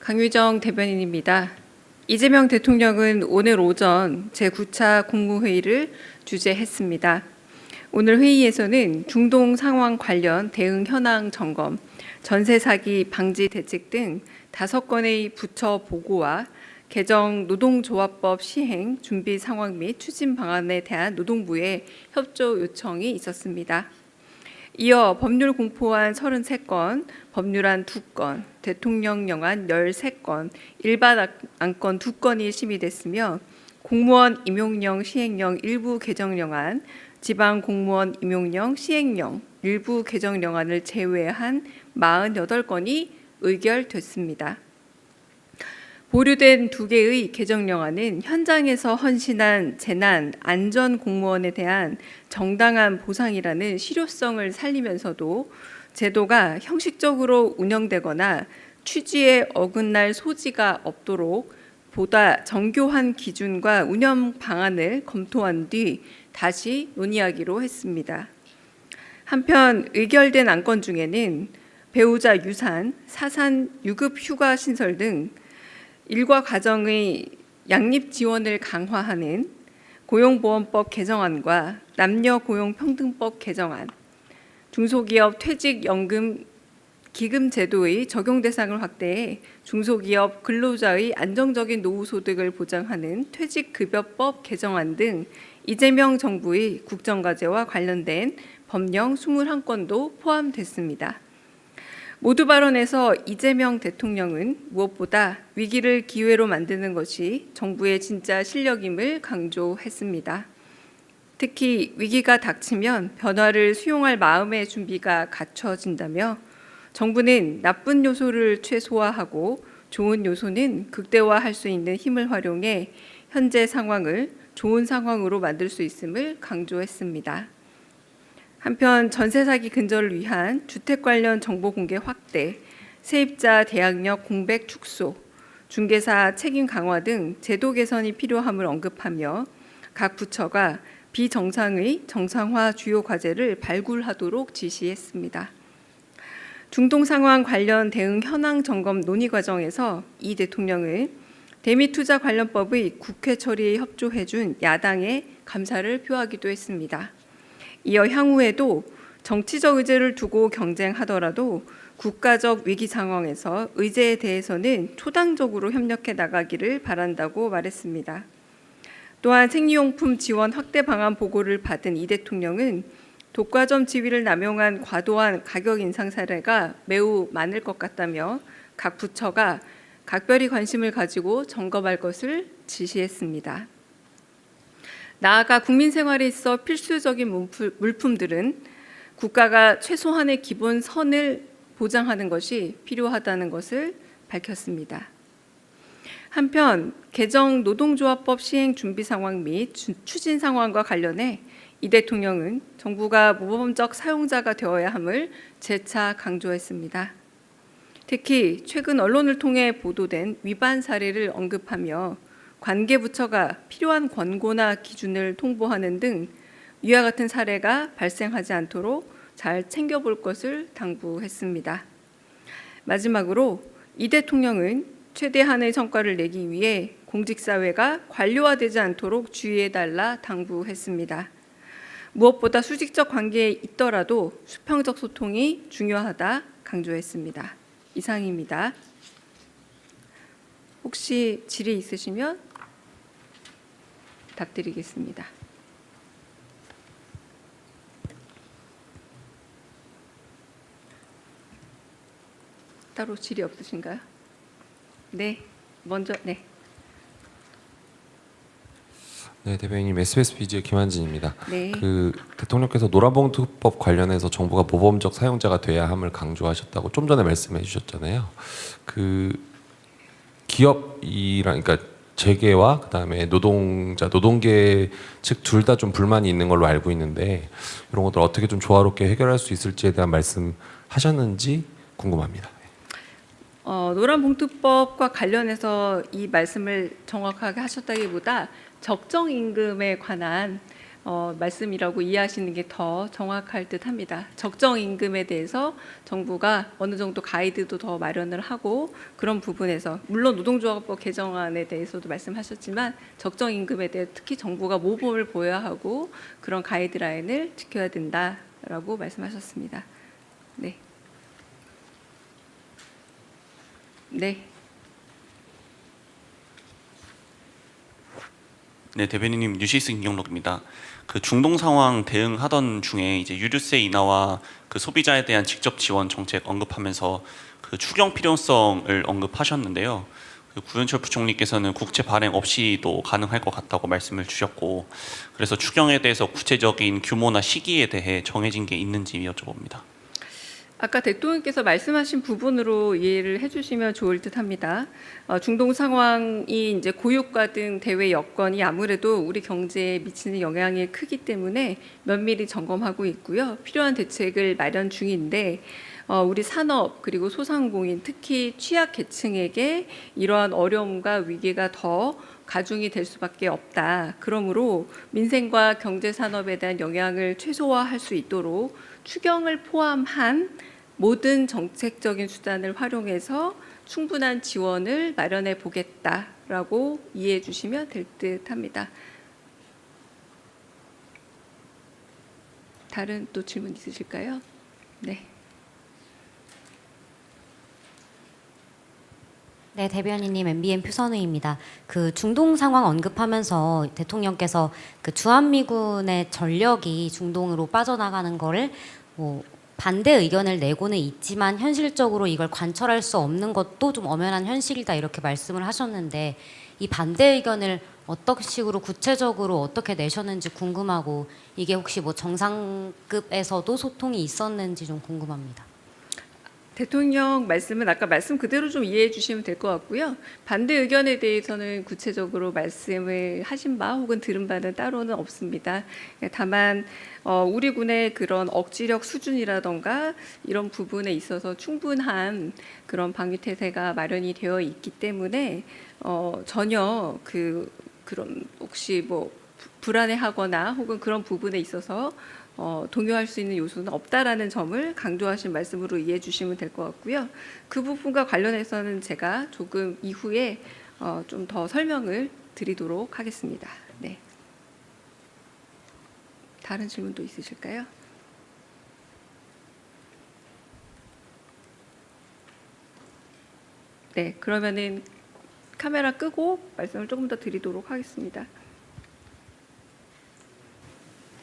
강유정 대변인입니다. 이재명 대통령은 오늘 오전 제9차 국무회의를 주재했습니다. 오늘 회의에서는 중동 상황 관련 대응 현황 점검, 전세 사기 방지 대책 등 5건의 부처 보고와 개정 노동조합법 시행 준비 상황 및 추진 방안에 대한 노동부의 협조 요청이 있었습니다. 이어 법률 공포안 33건, 법률안 2건, 대통령령안 13건, 일반 안건 2건이 심의됐으며 공무원 임용령 시행령 일부 개정령안, 지방 공무원 임용령 시행령 일부 개정령안을 제외한 48건이 의결됐습니다. 보류된 2개의 개정령안은 현장에서 헌신한 재난, 안전 공무원에 대한 정당한 보상이라는 실효성을 살리면서도 제도가 형식적으로 운영되거나 취지에 어긋날 소지가 없도록 보다 정교한 기준과 운영 방안을 검토한 뒤 다시 논의하기로 했습니다. 한편 의결된 안건 중에는 배우자 유산, 사산, 유급 휴가 신설 등 일과 가정의 양립 지원을 강화하는 고용보험법 개정안과 남녀고용평등법 개정안, 중소기업 퇴직연금 기금 제도의 적용 대상을 확대해 중소기업 근로자의 안정적인 노후소득을 보장하는 퇴직급여법 개정안 등 이재명 정부의 국정과제와 관련된 법령 21건도 포함됐습니다. 모두 발언에서 이재명 대통령은 무엇보다 위기를 기회로 만드는 것이 정부의 진짜 실력임을 강조했습니다. 특히 위기가 닥치면 변화를 수용할 마음의 준비가 갖춰진다며 정부는 나쁜 요소를 최소화하고 좋은 요소는 극대화할 수 있는 힘을 활용해 현재 상황을 좋은 상황으로 만들 수 있음을 강조했습니다. 한편 전세 사기 근절을 위한 주택 관련 정보 공개 확대, 세입자 대항력 공백 축소, 중개사 책임 강화 등 제도 개선이 필요함을 언급하며 각 부처가 비정상의 정상화 주요 과제를 발굴하도록 지시했습니다. 중동 상황 관련 대응 현황 점검 논의 과정에서 이 대통령은 대미투자 관련법의 국회 처리에 협조해준 야당에 감사를 표하기도 했습니다. 이어 향후에도 정치적 의제를 두고 경쟁하더라도 국가적 위기 상황에서 의제에 대해서는 초당적으로 협력해 나가기를 바란다고 말했습니다. 또한 생리용품 지원 확대 방안 보고를 받은 이 대통령은 독과점 지위를 남용한 과도한 가격 인상 사례가 매우 많을 것 같다며 각 부처가 각별히 관심을 가지고 점검할 것을 지시했습니다. 나아가 국민 생활에 있어 필수적인 물품들은 국가가 최소한의 기본 선을 보장하는 것이 필요하다는 것을 밝혔습니다. 한편 개정 노동조합법 시행 준비 상황 및 추진 상황과 관련해 이 대통령은 정부가 모범적 사용자가 되어야 함을 재차 강조했습니다. 특히 최근 언론을 통해 보도된 위반 사례를 언급하며 관계부처가 필요한 권고나 기준을 통보하는 등 이와 같은 사례가 발생하지 않도록 잘 챙겨볼 것을 당부했습니다. 마지막으로 이 대통령은 최대한의 성과를 내기 위해 공직사회가 관료화되지 않도록 주의해달라 당부했습니다. 무엇보다 수직적 관계에 있더라도 수평적 소통이 중요하다 강조했습니다. 이상입니다. 혹시 질의 있으시면 답드리겠습니다. 따로 질의 없으신가요? 네, 먼저 네. 네, 대변인님 SBS 비즈의 김한진입니다. 네. 대통령께서 노란봉투법 관련해서 정부가 모범적 사용자가 돼야 함을 강조하셨다고 좀 전에 말씀해 주셨잖아요. 기업이랑 그러니까 재계와 그다음에 노동계 측 둘 다 좀 불만이 있는 걸로 알고 있는데 이런 것들 어떻게 좀 조화롭게 해결할 수 있을지에 대한 말씀하셨는지 궁금합니다. 노란봉투법과 관련해서 이 말씀을 정확하게 하셨다기보다 적정 임금에 관한 말씀이라고 이해하시는 게 더 정확할 듯합니다. 적정 임금에 대해서 정부가 어느 정도 가이드도 더 마련을 하고 그런 부분에서 물론 노동조합법 개정안에 대해서도 말씀하셨지만 적정 임금에 대해 특히 정부가 모범을 보여야 하고 그런 가이드라인을 지켜야 된다라고 말씀하셨습니다. 네. 네. 네, 대변인님 뉴시스 김경록입니다. 그 중동 상황 대응하던 중에 이제 유류세 인하와 그 소비자에 대한 직접 지원 정책 언급하면서 그 추경 필요성을 언급하셨는데요. 그 구현철 부총리께서는 국채 발행 없이도 가능할 것 같다고 말씀을 주셨고, 그래서 추경에 대해서 구체적인 규모나 시기에 대해 정해진 게 있는지 여쭤봅니다. 아까 대통령께서 말씀하신 부분으로 이해를 해주시면 좋을 듯합니다. 중동 상황이 이제 고유가 등 대외 여건이 아무래도 우리 경제에 미치는 영향이 크기 때문에 면밀히 점검하고 있고요. 필요한 대책을 마련 중인데 우리 산업 그리고 소상공인 특히 취약 계층에게 이러한 어려움과 위기가 더 가중이 될 수밖에 없다. 그러므로 민생과 경제 산업에 대한 영향을 최소화할 수 있도록 추경을 포함한 모든 정책적인 수단을 활용해서 충분한 지원을 마련해 보겠다라고 이해해 주시면 될 듯합니다. 다른 또 질문 있으실까요? 네. 네, 대변인님 MBN 표선우입니다. 그 중동 상황 언급하면서 대통령께서 그 주한미군의 전력이 중동으로 빠져나가는 거를 뭐 반대 의견을 내고는 있지만 현실적으로 이걸 관철할 수 없는 것도 좀 엄연한 현실이다 이렇게 말씀을 하셨는데 이 반대 의견을 어떤 식으로 구체적으로 어떻게 내셨는지 궁금하고 이게 혹시 뭐 정상급에서도 소통이 있었는지 좀 궁금합니다. 대통령 말씀은 아까 말씀 그대로 좀 이해해 주시면 될 것 같고요. 반대 의견에 대해서는 구체적으로 말씀을 하신 바 혹은 들은 바는 따로는 없습니다. 다만 우리 군의 그런 억지력 수준이라던가 이런 부분에 있어서 충분한 그런 방위 태세가 마련이 되어 있기 때문에 전혀 그런 혹시 뭐 불안해하거나 혹은 그런 부분에 있어서 동요할 수 있는 요소는 없다라는 점을 강조하신 말씀으로 이해해 주시면 될 것 같고요. 그 부분과 관련해서는 제가 조금 이후에 좀 더 설명을 드리도록 하겠습니다. 네. 다른 질문도 있으실까요? 네, 그러면은 카메라 끄고 말씀을 조금 더 드리도록 하겠습니다.